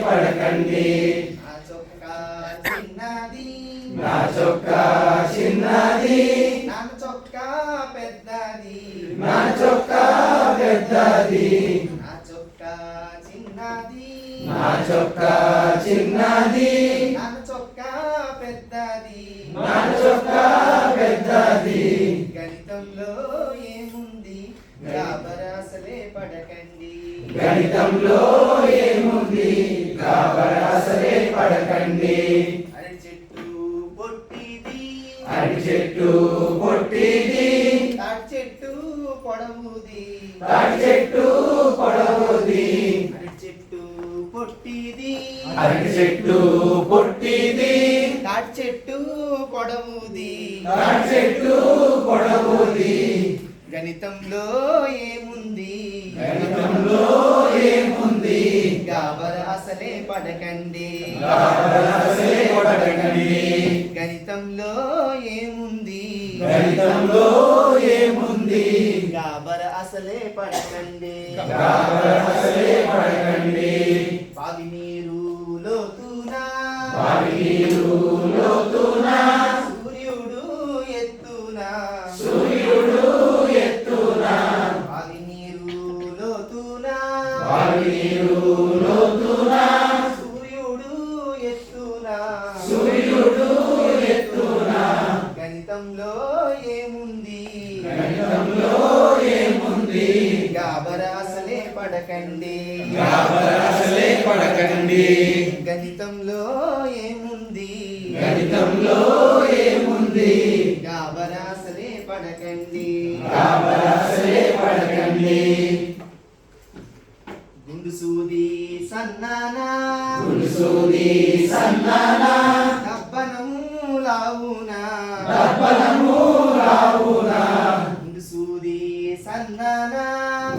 పడకండి. నా చొక్కా చిన్నది, నా చొక్కా చిన్నది, నా చొక్కా పెద్దది, నా చొక్కా పెద్దది, నా చొక్కా చిన్నది, నా చొక్కా చిన్నది, నా చొక్కా పెద్దది, నా చొక్కా పెద్దది. గణితంలో ఏముంది గాబరాసలే పడకండి. గణితంలో ఏముంది గాబరాసలే పడకండి. అరటి చెట్టు పొట్టిది, అరటి చెట్టు పొట్టిది, తాటి చెట్టు పొడవుది, తాటి చెట్టు పొడవుది, అరటి చెట్టు పొట్టిది, అరటి చెట్టు పొట్టిది, తాటి చెట్టు పొడవుది, తాటి చెట్టు పొడవుది. గణితంలో ఏముంది గణితంలో ఏముంది గాబరాసలే పడకండి. గాబరాసలే పడకండి. గణితంలో ఏముంది గణితంలో ఏముంది గాబరాసలే పడకండి. గాబరాసలే పడకండి. బావి నీరు లోతున, బావి నీరు లోతున, సూర్యుడు ఎత్తున, సూర్యుడు ఎత్తున, బావి నీరు లోతున, బావి నీరు లోతున, సూర్యుడు ఎత్తున, సూర్యుడు ఎత్తున. గణితంలో ఏముంది గణితంలో ఏముంది గాబరాసలే పడకండి. గాబరాసలే పడకండి. గణితంలో ఏముంది గణితంలో ఏముంది గాబరాసలే పడకండి. గాబరాసలే పడకండి. గుండు సూది సన్నానా, గుండుసూది సన్నానా, దబ్బనము లావునా, దర్పణము రావునా,